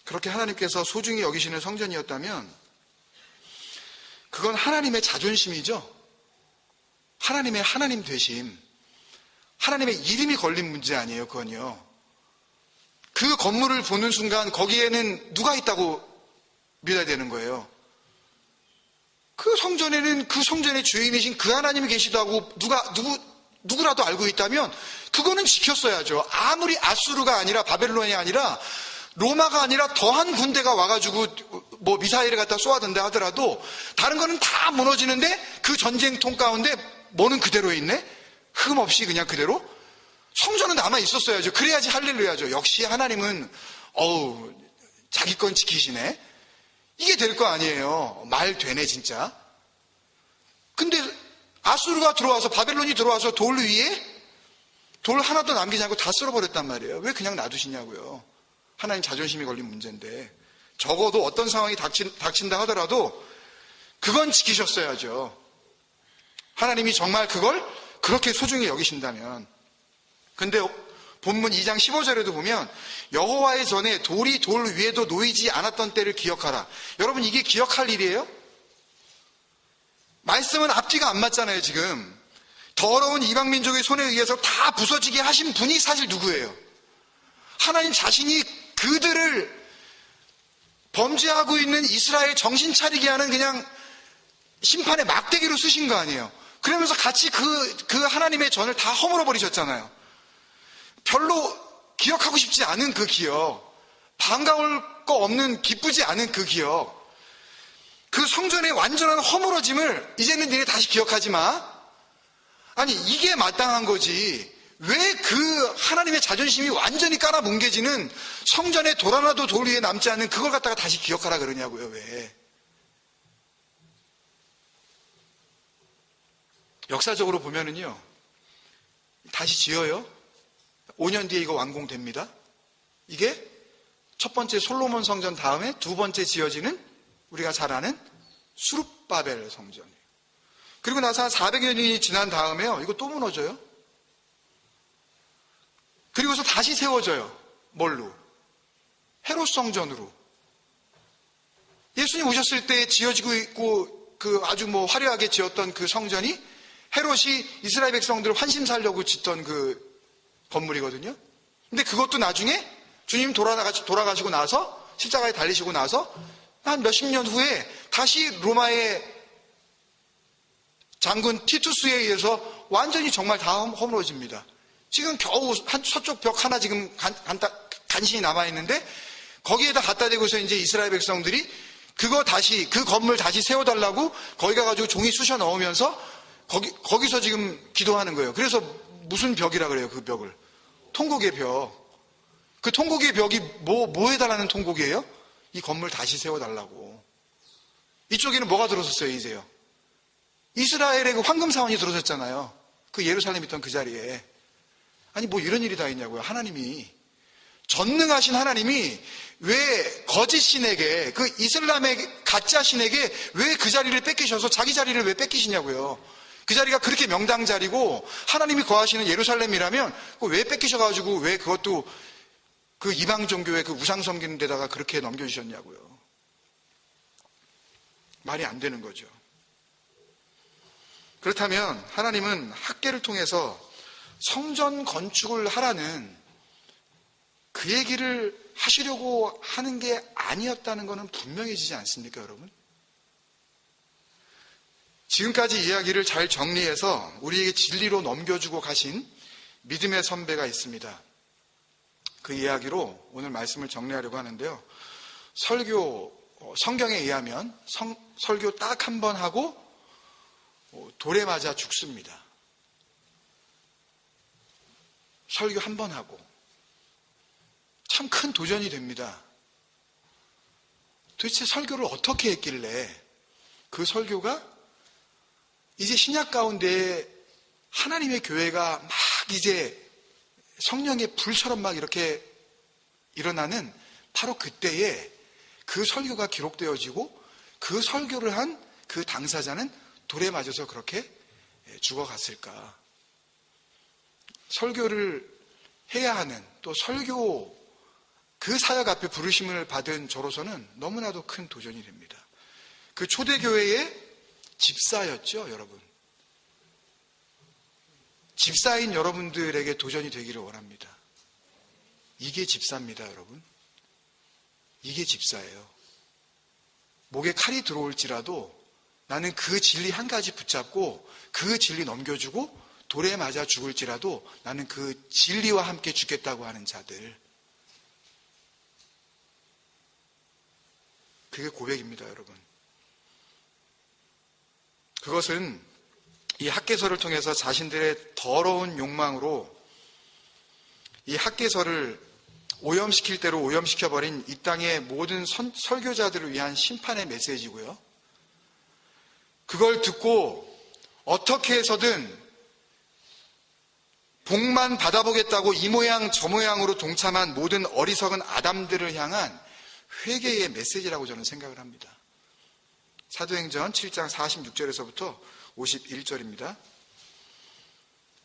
그렇게 하나님께서 소중히 여기시는 성전이었다면 그건 하나님의 자존심이죠. 하나님의 하나님 되심, 하나님의 이름이 걸린 문제 아니에요, 그건요. 그 건물을 보는 순간 거기에는 누가 있다고 믿어야 되는 거예요. 그 성전에는 그 성전의 주인이신 그 하나님이 계시다고 하고 누구라도 알고 있다면 그거는 지켰어야죠. 아무리 아수르가 아니라 바벨론이 아니라 로마가 아니라 더한 군대가 와가지고 뭐 미사일을 갖다 쏘아든다 하더라도 다른 거는 다 무너지는데 그 전쟁통 가운데 뭐는 그대로 있네? 흠 없이 그냥 그대로? 성전은 남아 있었어야죠. 그래야지 할렐루야죠. 역시 하나님은 자기 건 지키시네. 이게 될 거 아니에요. 말 되네 진짜. 근데 아수르가 들어와서, 바벨론이 들어와서 돌 위에 돌 하나도 남기지 않고 다 쓸어버렸단 말이에요. 왜 그냥 놔두시냐고요. 하나님 자존심이 걸린 문제인데, 적어도 어떤 상황이 닥친다 하더라도 그건 지키셨어야죠. 하나님이 정말 그걸 그렇게 소중히 여기신다면. 근데 본문 2장 15절에도 보면 여호와의 전에 돌이 돌 위에도 놓이지 않았던 때를 기억하라. 여러분, 이게 기억할 일이에요? 말씀은 앞뒤가 안 맞잖아요. 지금 더러운 이방민족의 손에 의해서 다 부서지게 하신 분이 사실 누구예요? 하나님 자신이 그들을 범죄하고 있는 이스라엘 정신 차리게 하는 그냥 심판의 막대기로 쓰신 거 아니에요. 그러면서 같이 그 하나님의 전을 다 허물어 버리셨잖아요. 별로 기억하고 싶지 않은 그 기억, 반가울 거 없는, 기쁘지 않은 그 기억, 그 성전의 완전한 허물어짐을 이제는 니네 다시 기억하지 마. 아니, 이게 마땅한 거지. 왜 그 하나님의 자존심이 완전히 깔아뭉개지는 성전에 돌 하나도 돌 위에 남지 않는 그걸 갖다가 다시 기억하라 그러냐고요. 왜? 역사적으로 보면은요, 다시 지어요. 5년 뒤에 이거 완공됩니다. 이게 첫 번째 솔로몬 성전 다음에 두 번째 지어지는 우리가 잘 아는 수룹바벨 성전이에요. 그리고 나서 한 400년이 지난 다음에요, 이거 또 무너져요. 그리고서 다시 세워져요. 뭘로? 헤롯 성전으로. 예수님 오셨을 때 지어지고 있고 그 아주 화려하게 지었던 그 성전이 헤롯이 이스라엘 백성들을 환심살려고 짓던 그 건물이거든요. 근데 그것도 나중에 주님 돌아가시고 나서, 십자가에 달리시고 나서 한 몇십 년 후에 다시 로마의 장군 티투스에 의해서 완전히 정말 다 허물어집니다. 지금 겨우 서쪽 벽 하나 지금 간신히 남아있는데, 거기에다 갖다 대고서 이제 이스라엘 백성들이 그 건물 다시 세워달라고 거기 가가지고 종이 쑤셔 넣으면서 거기서 지금 기도하는 거예요. 그래서 무슨 벽이라 그래요, 그 벽을? 통곡의 벽. 그 통곡의 벽이 뭐 해달라는 통곡이에요? 이 건물 다시 세워달라고. 이쪽에는 뭐가 들어섰어요, 이제요? 이스라엘의 그 황금사원이 들어섰잖아요. 그 예루살렘 있던 그 자리에. 아니, 이런 일이 다 있냐고요. 하나님이, 전능하신 하나님이 왜 거짓 신에게, 그 이슬람의 가짜 신에게 왜 그 자리를 뺏기셔서 자기 자리를 왜 뺏기시냐고요. 그 자리가 그렇게 명당 자리고 하나님이 거하시는 예루살렘이라면 왜 뺏기셔가지고 왜 그것도 그 이방 종교의 그 우상 섬기는 데다가 그렇게 넘겨주셨냐고요. 말이 안 되는 거죠. 그렇다면 하나님은 학계를 통해서 성전 건축을 하라는 그 얘기를 하시려고 하는 게 아니었다는 것은 분명해지지 않습니까, 여러분? 지금까지 이야기를 잘 정리해서 우리에게 진리로 넘겨주고 가신 믿음의 선배가 있습니다. 그 이야기로 오늘 말씀을 정리하려고 하는데요. 성경에 의하면 설교 딱 한 번 하고 돌에 맞아 죽습니다. 설교 한 번 하고. 참 큰 도전이 됩니다. 도대체 설교를 어떻게 했길래 그 설교가 이제 신약 가운데 하나님의 교회가 막 이제 성령의 불처럼 막 이렇게 일어나는 바로 그때에 그 설교가 기록되어지고 그 설교를 한 그 당사자는 돌에 맞아서 그렇게 죽어갔을까? 설교를 해야 하는, 또 설교 그 사역 앞에 부르심을 받은 저로서는 너무나도 큰 도전이 됩니다. 그 초대교회의 집사였죠, 여러분. 집사인 여러분들에게 도전이 되기를 원합니다. 이게 집사입니다, 여러분. 이게 집사예요. 목에 칼이 들어올지라도 나는 그 진리 한 가지 붙잡고 그 진리 넘겨주고 돌에 맞아 죽을지라도 나는 그 진리와 함께 죽겠다고 하는 자들. 그게 고백입니다, 여러분. 그것은 이 학개서를 통해서 자신들의 더러운 욕망으로 이 학개서를 오염시킬 대로 오염시켜버린 이 땅의 모든 설교자들을 위한 심판의 메시지고요. 그걸 듣고 어떻게 해서든 복만 받아보겠다고 이 모양 저 모양으로 동참한 모든 어리석은 아담들을 향한 회개의 메시지라고 저는 생각을 합니다. 사도행전 7장 46절에서부터 51절입니다.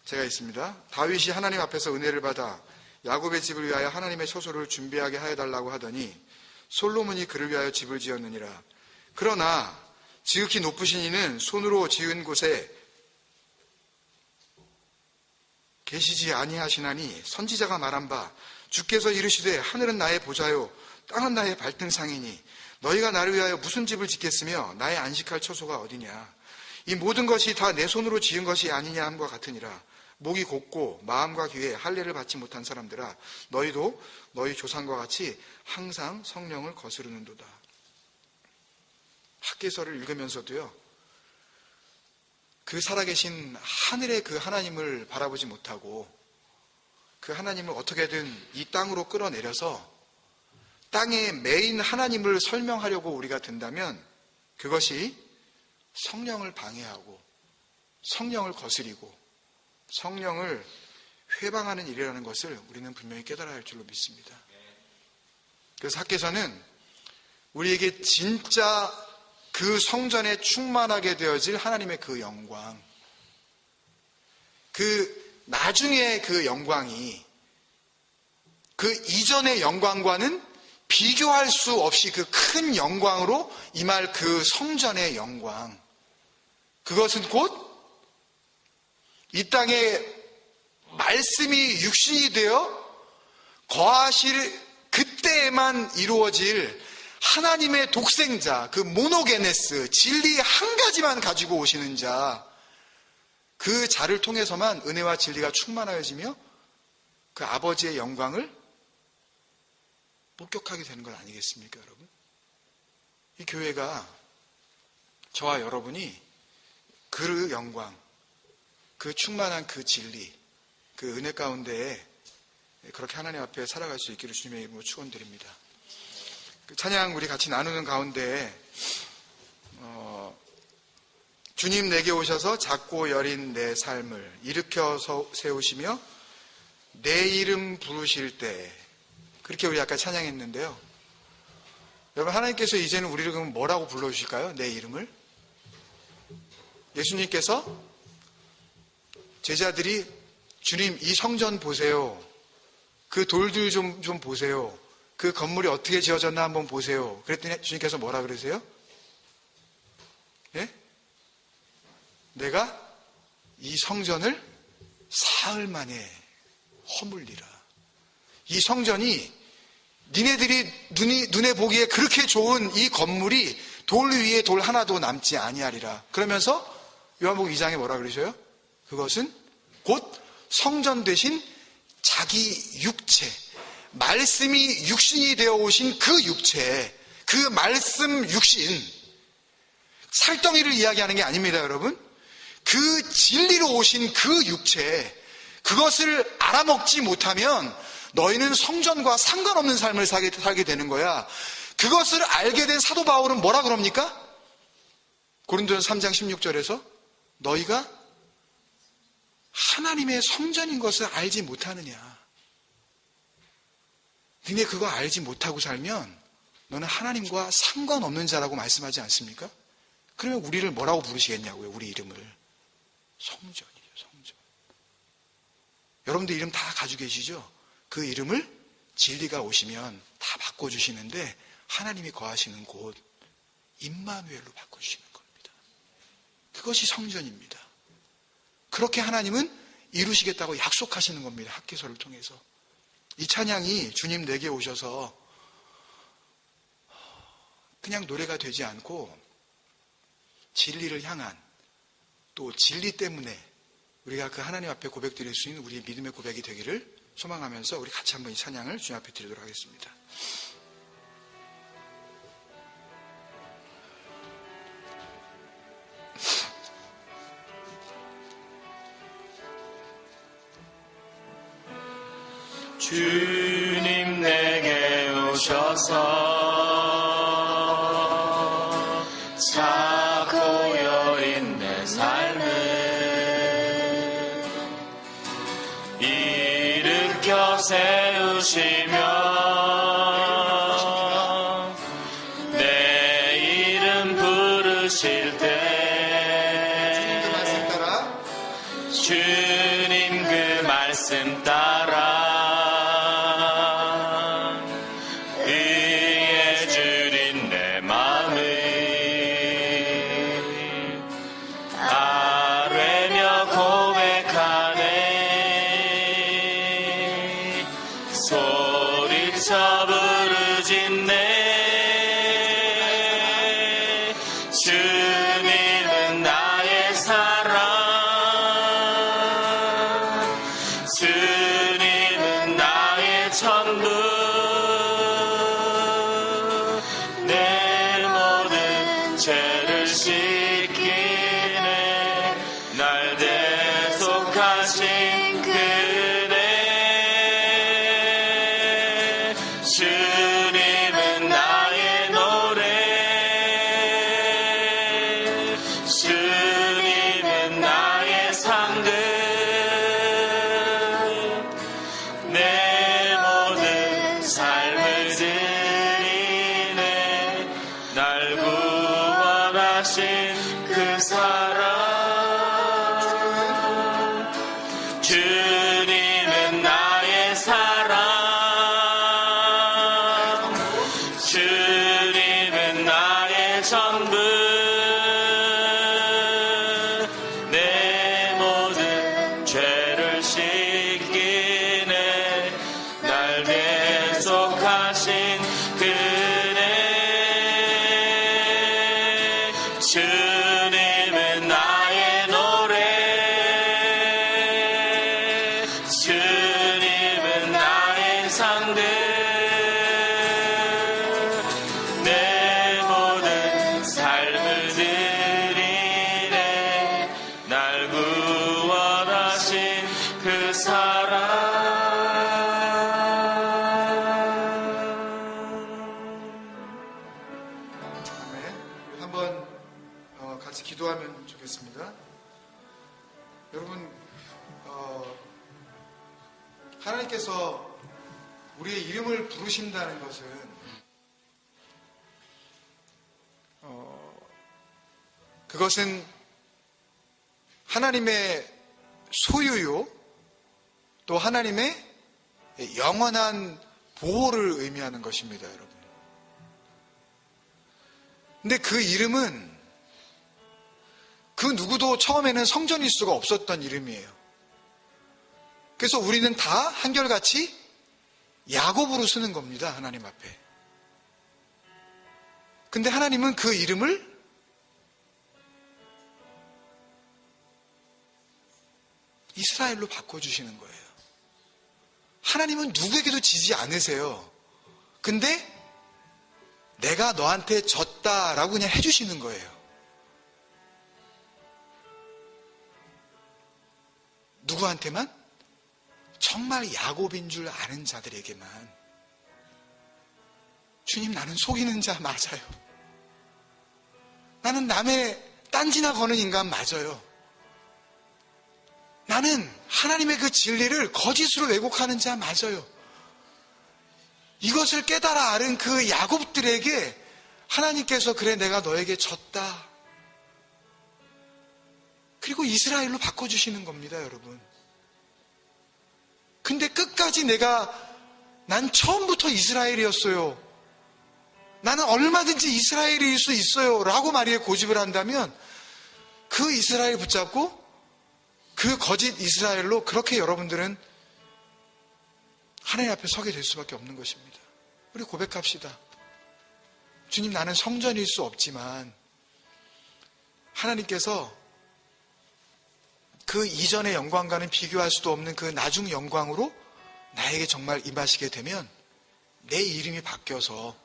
제가 있습니다. 다윗이 하나님 앞에서 은혜를 받아 야곱의 집을 위하여 하나님의 처소를 준비하게 하여달라고 하더니 솔로몬이 그를 위하여 집을 지었느니라. 그러나 지극히 높으신 이는 손으로 지은 곳에 계시지 아니하시나니 선지자가 말한 바 주께서 이르시되 하늘은 나의 보좌요 땅은 나의 발등상이니 너희가 나를 위하여 무슨 집을 짓겠으며 나의 안식할 처소가 어디냐. 이 모든 것이 다 내 손으로 지은 것이 아니냐 함과 같으니라. 목이 곧고 마음과 귀에 할례를 받지 못한 사람들아 너희도 너희 조상과 같이 항상 성령을 거스르는도다. 학개서를 읽으면서도요, 그 살아계신 하늘의 그 하나님을 바라보지 못하고 그 하나님을 어떻게든 이 땅으로 끌어내려서 땅에 매인 하나님을 설명하려고 우리가 든다면 그것이 성령을 방해하고 성령을 거스리고 성령을 회방하는 일이라는 것을 우리는 분명히 깨달아야 할 줄로 믿습니다. 그래서 학개서는 우리에게 진짜 그 성전에 충만하게 되어질 하나님의 그 영광, 그 나중에 그 영광이 그 이전의 영광과는 비교할 수 없이 그 큰 영광으로 임할 그 성전의 영광, 그것은 곧 이 땅에 말씀이 육신이 되어 거하실 그때에만 이루어질 하나님의 독생자, 그 모노게네스, 진리 한 가지만 가지고 오시는 자, 그 자를 통해서만 은혜와 진리가 충만하여지며 그 아버지의 영광을 목격하게 되는 건 아니겠습니까, 여러분? 이 교회가 저와 여러분이 그 영광, 그 충만한 그 진리, 그 은혜 가운데에 그렇게 하나님 앞에 살아갈 수 있기를 주님의 이름으로 축원드립니다. 그 찬양 우리 같이 나누는 가운데 주님 내게 오셔서 작고 여린 내 삶을 일으켜 세우시며 내 이름 부르실 때, 그렇게 우리 아까 찬양했는데요. 여러분, 하나님께서 이제는 우리를 그럼 뭐라고 불러주실까요? 내 이름을? 예수님께서 제자들이 주님 이 성전 보세요. 그 돌들 좀 보세요. 그 건물이 어떻게 지어졌나 한번 보세요. 그랬더니 주님께서 뭐라 그러세요? 예? 내가 이 성전을 사흘 만에 허물리라. 이 성전이 니네들이 눈에 보기에 그렇게 좋은 이 건물이 돌 위에 돌 하나도 남지 아니하리라. 그러면서 요한복음 2장에 뭐라 그러셔요? 그것은 곧 성전 되신 자기 육체, 말씀이 육신이 되어 오신 그 육체, 그 말씀 육신, 살덩이를 이야기하는 게 아닙니다, 여러분. 그 진리로 오신 그 육체, 그것을 알아먹지 못하면 너희는 성전과 상관없는 삶을 살게 되는 거야. 그것을 알게 된 사도 바울은 뭐라 그럽니까? 고린도전서 3장 16절에서 너희가 하나님의 성전인 것을 알지 못하느냐. 너네 그거 알지 못하고 살면 너는 하나님과 상관없는 자라고 말씀하지 않습니까? 그러면 우리를 뭐라고 부르시겠냐고요, 우리 이름을. 성전이에요, 성전. 여러분들 이름 다 가지고 계시죠? 그 이름을 진리가 오시면 다 바꿔주시는데 하나님이 거하시는 곳 임마누엘로 바꿔주시는 겁니다. 그것이 성전입니다. 그렇게 하나님은 이루시겠다고 약속하시는 겁니다. 학개서를 통해서. 이 찬양이 주님 내게 오셔서 그냥 노래가 되지 않고 진리를 향한, 또 진리 때문에 우리가 그 하나님 앞에 고백드릴 수 있는 우리의 믿음의 고백이 되기를 소망하면서 우리 같이 한번 이 찬양을 주님 앞에 드리도록 하겠습니다. 주님 내게 오셔서 작고 여린 내 삶을 일으켜 세우시며 내 이름 부르실 때 주님 그 말씀 따라 의에 줄인 내 마음을 아뢰며 고백하네. 소리쳐 부르짖네. 주님은 나의 사랑, 주님은 나의 전부, 내 모든 죄를 씻기네. 날 대속하신 그네. 주님은 나의 노래, 주님은 나의 상급, 내 모든 삶을 드리네. 날 구원하신 그 사랑, 주님은 나의 사랑, 주님은 나의 전부, 내 모든 죄를 씻기네. 날 대속하신 그네. 주님은 나의 노래, 주님은 나의 상대, 내 모든 삶을 드리네. 날 구원하신 그 사랑. 아멘. 한번 같이 기도하면 좋겠습니다. 여러분, 하나님께서 우리의 이름을 부르신다는 것은 그것은 하나님의 소유요, 또 하나님의 영원한 보호를 의미하는 것입니다, 여러분. 근데 그 이름은 그 누구도 처음에는 성전일 수가 없었던 이름이에요. 그래서 우리는 다 한결같이 야곱으로 쓰는 겁니다, 하나님 앞에. 근데 하나님은 그 이름을 이스라엘로 바꿔주시는 거예요. 하나님은 누구에게도 지지 않으세요. 근데 내가 너한테 졌다라고 그냥 해주시는 거예요. 누구한테만? 정말 야곱인 줄 아는 자들에게만. 주님, 나는 속이는 자 맞아요. 나는 남의 딴지나 거는 인간 맞아요. 나는 하나님의 그 진리를 거짓으로 왜곡하는 자 맞아요. 이것을 깨달아 아는 그 야곱들에게 하나님께서 그래 내가 너에게 졌다. 그리고 이스라엘로 바꿔주시는 겁니다, 여러분. 근데 끝까지 난 처음부터 이스라엘이었어요. 나는 얼마든지 이스라엘일 수 있어요. 라고 마리에 고집을 한다면 그 이스라엘 붙잡고 그 거짓 이스라엘로 그렇게 여러분들은 하나님 앞에 서게 될 수밖에 없는 것입니다. 우리 고백합시다. 주님, 나는 성전일 수 없지만 하나님께서 그 이전의 영광과는 비교할 수도 없는 그 나중 영광으로 나에게 정말 임하시게 되면 내 이름이 바뀌어서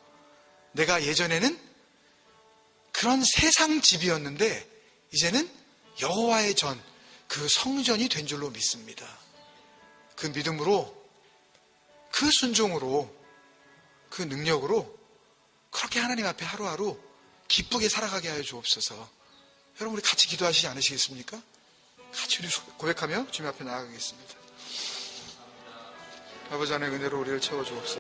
내가 예전에는 그런 세상 집이었는데 이제는 여호와의 전, 그 성전이 된 줄로 믿습니다. 그 믿음으로 그 순종으로, 그 능력으로 그렇게 하나님 앞에 하루하루 기쁘게 살아가게 하여 주옵소서. 여러분, 우리 같이 기도하시지 않으시겠습니까? 같이 우리 고백하며 주님 앞에 나아가겠습니다. 아버지 하나님, 은혜로 우리를 채워주옵소서.